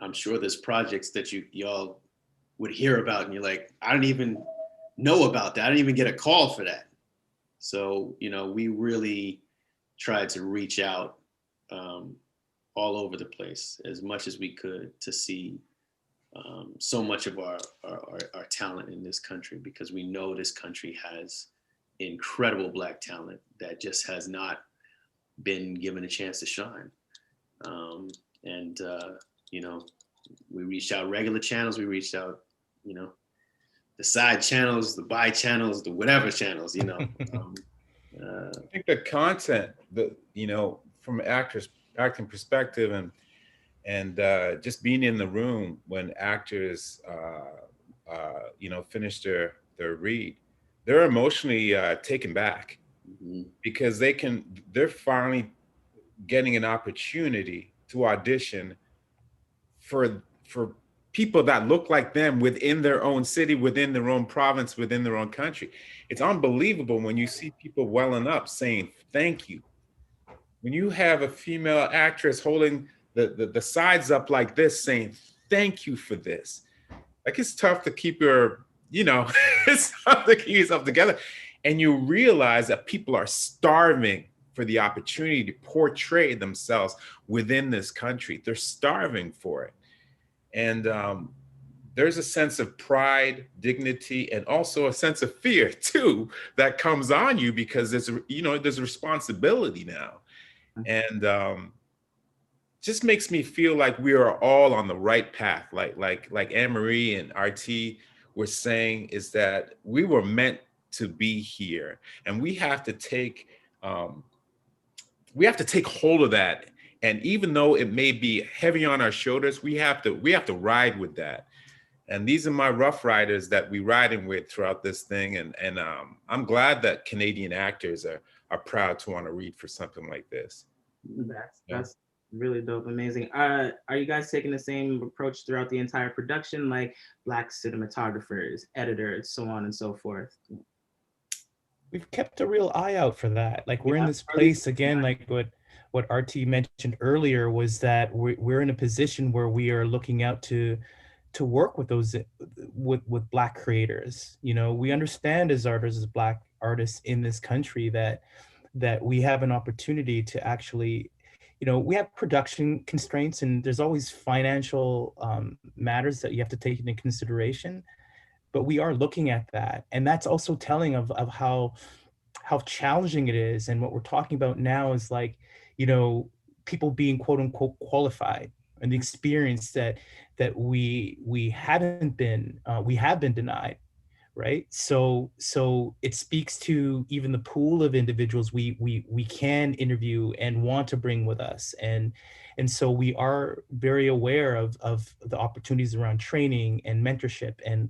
I'm sure there's projects that y'all would hear about and you're like, I don't even know about that. I didn't even get a call for that. So, you know, we really tried to reach out all over the place as much as we could to see so much of our talent in this country, because we know this country has incredible Black talent that just has not been given a chance to shine. You know, we reached out regular channels, we reached out, you know, the side channels, the buy channels, the whatever channels, you know. I think the content, you know, from acting perspective and just being in the room when actors, you know, finish their read, they're emotionally taken back because they're finally getting an opportunity to audition for people that look like them within their own city, within their own province, within their own country. It's unbelievable when you see people welling up saying thank you. When you have a female actress holding the sides up like this saying thank you for this. Like, it's tough to keep your, you know, it's tough to keep yourself together. And you realize that people are starving for the opportunity to portray themselves within this country. They're starving for it. And there's a sense of pride, dignity, and also a sense of fear too that comes on you because there's a responsibility now, and just makes me feel like we are all on the right path. Like Annmarie and RT were saying, is that we were meant to be here, and we have to take hold of that. And even though it may be heavy on our shoulders, we have to ride with that. And these are my rough riders that we riding with throughout this thing. And I'm glad that Canadian actors are proud to want to read for something like this. That's really dope, amazing. Are you guys taking the same approach throughout the entire production, like Black cinematographers, editors, so on and so forth? We've kept a real eye out for that. Like, we're in this place again, like what RT mentioned earlier, was that we're in a position where we are looking out to work with those with Black creators. You know, we understand as artists, as Black artists in this country, that we have an opportunity to actually, you know, we have production constraints and there's always financial matters that you have to take into consideration, but we are looking at that. And that's also telling of how challenging it is. And what we're talking about now is, like, you know, people being quote unquote qualified, and the experience that we have been denied, right? So it speaks to even the pool of individuals we can interview and want to bring with us, and so we are very aware of the opportunities around training and mentorship and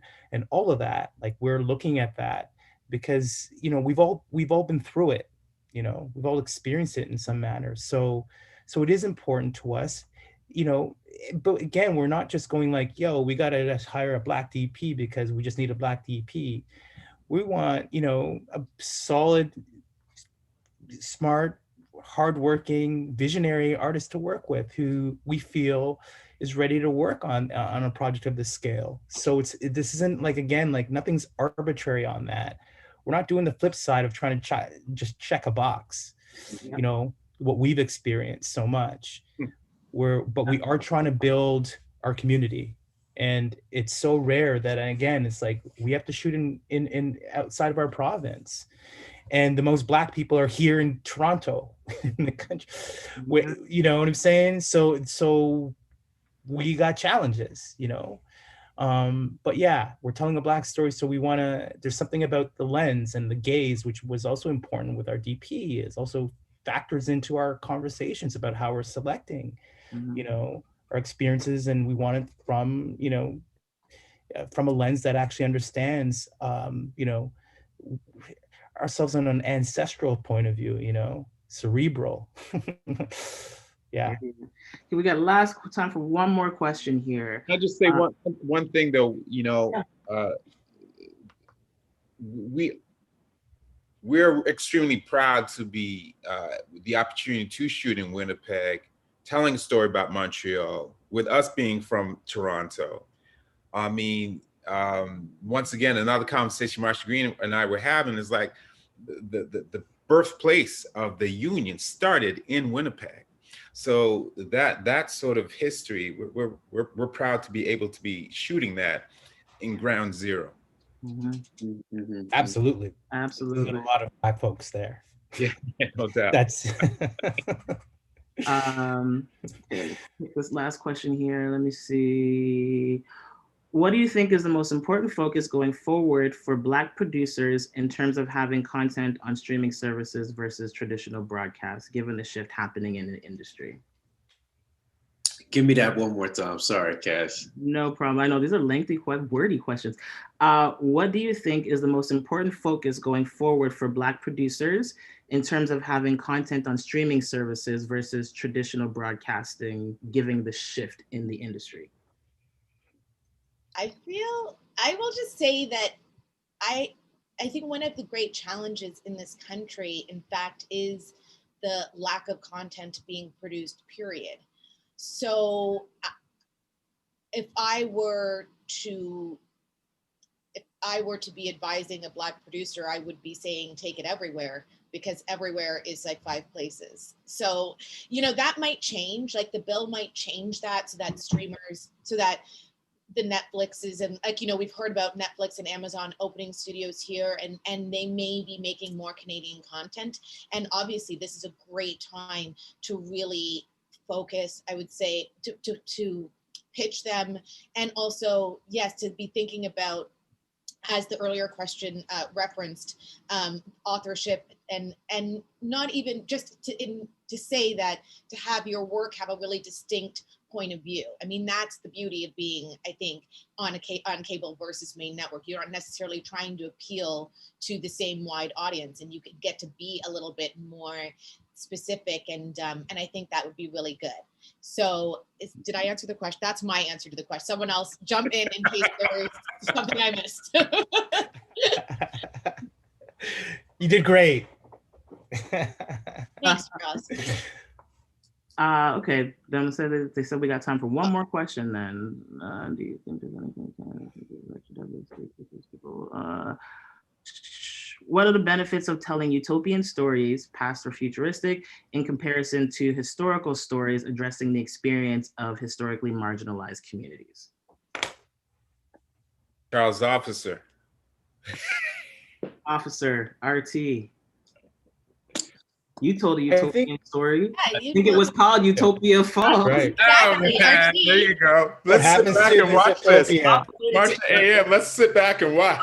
all of that. Like, we're looking at that because, you know, we've all been through it. You know, we've all experienced it in some manner. So it is important to us, you know, but again, we're not just going like, yo, we got to hire a Black DP because we just need a Black DP. We want, you know, a solid, smart, hardworking, visionary artist to work with who we feel is ready to work on a project of this scale. So this isn't like, again, like, nothing's arbitrary on that. We're not doing the flip side of trying to just check a box, you know, what we've experienced so much. But we are trying to build our community. And it's so rare that, again, it's like we have to shoot in outside of our province. and the most Black people are here in Toronto, in the country. You know what I'm saying? So we got challenges, you know. But yeah, we're telling a Black story, so we want to. There's something about the lens and the gaze, which was also important with our DP, is also factors into our conversations about how we're selecting, you know, our experiences, and we want it from, you know, from a lens that actually understands, you know, ourselves on an ancestral point of view, you know, cerebral. Yeah. We got last time for one more question here. Can I just say one thing though, you know, we're extremely proud to be the opportunity to shoot in Winnipeg, telling a story about Montreal, with us being from Toronto. I mean, once again, another conversation Marsha Greene and I were having is like the birthplace of the union started in Winnipeg. So that sort of history, we're proud to be able to be shooting that in ground zero. Absolutely. Absolutely. There's a lot of Black folks there. Yeah, no doubt. That's this last question here. Let me see. What do you think is the most important focus going forward for Black producers in terms of having content on streaming services versus traditional broadcasts, given the shift happening in the industry? Give me that one more time. Sorry, Cass. No problem. I know these are lengthy, wordy questions. What do you think is the most important focus going forward for Black producers in terms of having content on streaming services versus traditional broadcasting, given the shift in the industry? I will just say that I think one of the great challenges in this country, in fact, is the lack of content being produced, period. So if I were to be advising a Black producer, I would be saying take it everywhere, because everywhere is like 5 places. So, you know, that might change, like the bill might change that, so that streamers, so that the Netflixes and, like, you know, we've heard about Netflix and Amazon opening studios here, and they may be making more Canadian content. And obviously this is a great time to really focus, I would say, to pitch them. And also, yes, to be thinking about, as the earlier question referenced, authorship, and not even just to say that, to have your work have a really distinct point of view. I mean, that's the beauty of being, I think, on cable versus main network. You're not necessarily trying to appeal to the same wide audience, and you could get to be a little bit more specific, and I think that would be really good. So did I answer the question? That's my answer to the question. Someone else jump in case there's something I missed. You did great. Thanks, Ross. Okay, then they said we got time for one more question then. Do you think there's anything what are the benefits of telling utopian stories, past or futuristic, in comparison to historical stories addressing the experience of historically marginalized communities? Charles Officer. Officer, RT. You told a utopian story. Yeah, I think it was called Utopia Falls. Right. Exactly, Oh, man. RT. There you go. Let's sit back and watch this. Marsha AM, let's sit back and watch.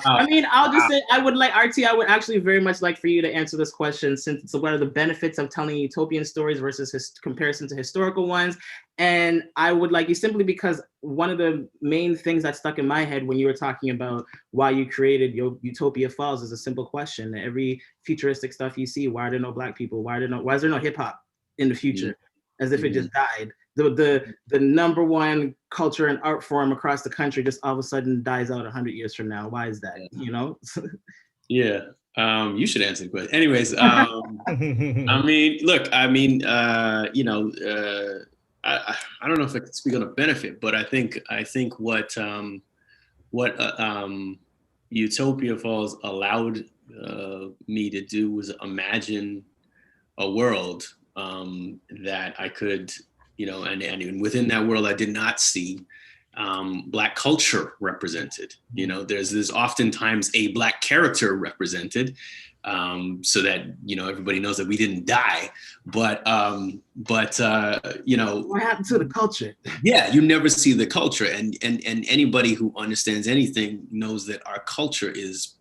I mean, I'll just say, I would actually very much like for you to answer this question, since it's what are the benefits of telling utopian stories versus comparison to historical ones. And I would like you, simply because one of the main things that stuck in my head when you were talking about why you created Utopia Falls is a simple question. Every futuristic stuff you see, why are there no Black people? Why is there no hip hop in the future? As if it just died. The number one culture and art form across the country just all of a sudden dies out 100 years from now. Why is that? You know? Yeah. You should answer the question. Anyways, I mean, look, I mean, you know, I don't know if I can speak on a benefit, but I think what Utopia Falls allowed me to do was imagine a world that I could, you know, and within that world I did not see, Black culture represented. You know, there's oftentimes a Black character represented, so that, you know, everybody knows that we didn't die. But you know, what happened to the culture? Yeah, you never see the culture, and anybody who understands anything knows that our culture is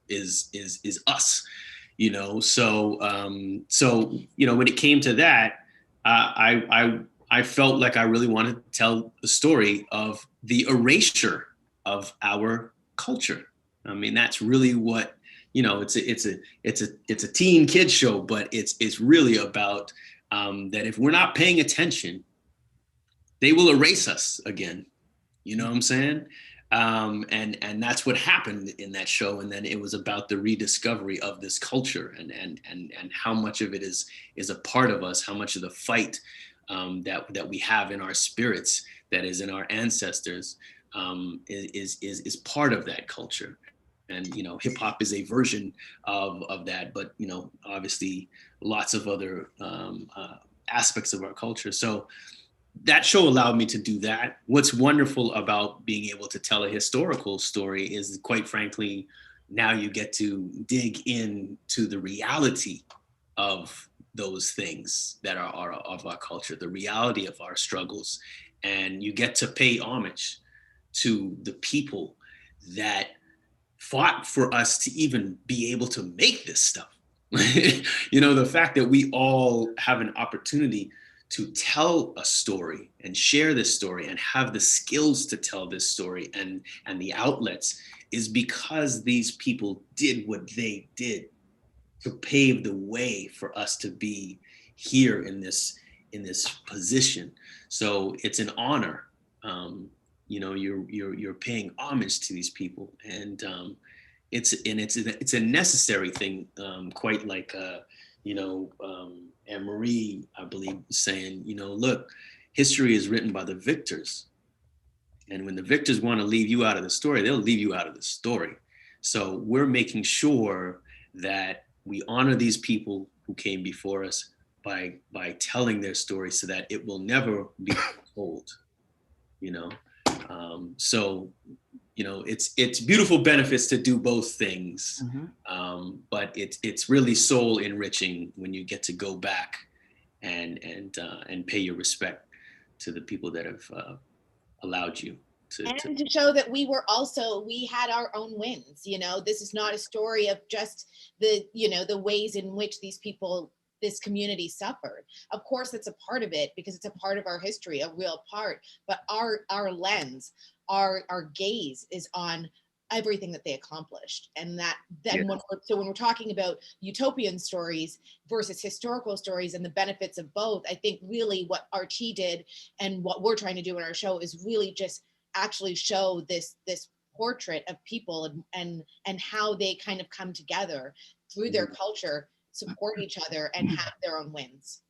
us. You know, so you know, when it came to that, I felt like I really wanted to tell the story of the erasure of our culture. I mean, that's really what, you know, it's a teen kid show, but it's really about that if we're not paying attention, they will erase us again. You know what I'm saying? And that's what happened in that show. And then it was about the rediscovery of this culture and how much of it is a part of us, how much of the fight that we have in our spirits, that is in our ancestors, is part of that culture. And, you know, hip hop is a version of that, but, you know, obviously lots of other aspects of our culture. So that show allowed me to do that. What's wonderful about being able to tell a historical story is, quite frankly, now you get to dig into the reality of those things that are of our culture, the reality of our struggles. And you get to pay homage to the people that fought for us to even be able to make this stuff. You know, the fact that we all have an opportunity to tell a story and share this story and have the skills to tell this story and the outlets is because these people did what they did to pave the way for us to be here in this position. So it's an honor. You know, you're paying homage to these people, and it's a necessary thing. Quite like you know, Annmarie, I believe, saying, you know, look, history is written by the victors, and when the victors want to leave you out of the story, they'll leave you out of the story. So we're making sure that we honor these people who came before us by telling their story, so that it will never be told. You know, so, you know, it's beautiful benefits to do both things. Mm-hmm. But it's really soul enriching when you get to go back and pay your respect to the people that have allowed you to show that we had our own wins. You know, this is not a story of just the, you know, the ways in which this community suffered. Of course, it's a part of it because it's a part of our history, a real part. But our lens, our gaze is on everything that they accomplished. And that then when we're talking about utopian stories versus historical stories and the benefits of both, I think really what RT did and what we're trying to do in our show is really just actually show this portrait of people and how they kind of come together through their culture, support each other, and have their own wins.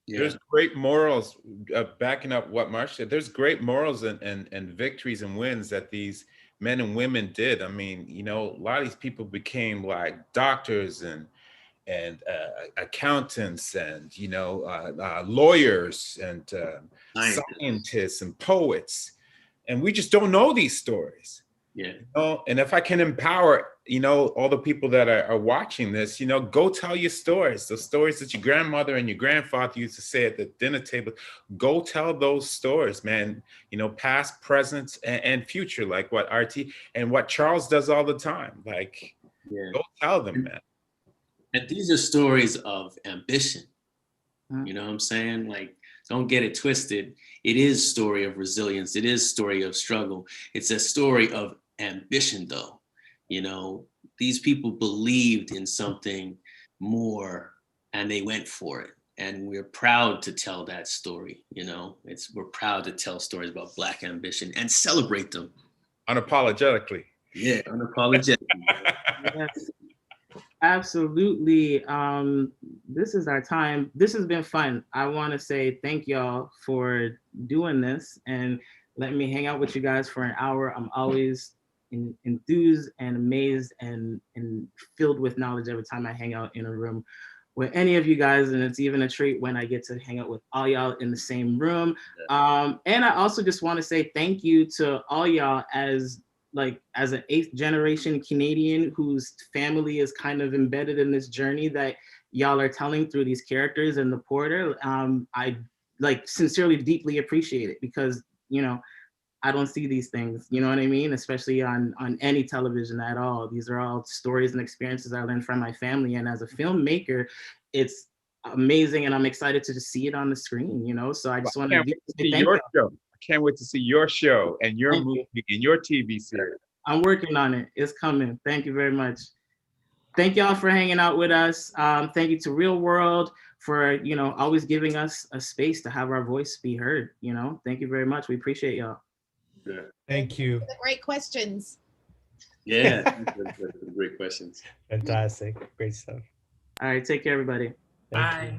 Yeah. There's great morals, backing up what Marsha said, there's great morals and victories and wins that these men and women did. I mean, you know, a lot of these people became like doctors and accountants and, you know, lawyers and scientists and poets. And we just don't know these stories. Yeah. You know? And if I can empower, you know, all the people that are watching this, you know, go tell your stories, the stories that your grandmother and your grandfather used to say at the dinner table. Go tell those stories, man, you know, past, present, and future, like what RT and what Charles does all the time. Like, go tell them, man. And these are stories of ambition. You know what I'm saying? Like, don't get it twisted. It is a story of resilience. It is a story of struggle. It's a story of ambition, though. You know, these people believed in something more and they went for it. And we're proud to tell that story. You know, we're proud to tell stories about Black ambition and celebrate them. Unapologetically. Yeah, unapologetically. Yes. Absolutely. This is our time. This has been fun. I want to say thank y'all for doing this and letting me hang out with you guys for an hour. I'm always enthused and amazed and filled with knowledge every time I hang out in a room with any of you guys, and it's even a treat when I get to hang out with all y'all in the same room. And I also just want to say thank you to all y'all as an 8th generation Canadian whose family is kind of embedded in this journey that y'all are telling through these characters and the Porter. I sincerely deeply appreciate it, because I don't see these things, you know what I mean? Especially on any television at all. These are all stories and experiences I learned from my family. And as a filmmaker, it's amazing, and I'm excited to just see it on the screen, So I just want to see your show. I can't wait to see your show and your movie and your TV series. I'm working on it. It's coming. Thank you very much. Thank y'all for hanging out with us. Thank you to Reelworld for, always giving us a space to have our voice be heard, Thank you very much. We appreciate y'all. Yeah. Thank you. Great questions. Yeah, great questions. Fantastic. Great stuff. All right, take care, everybody. Bye.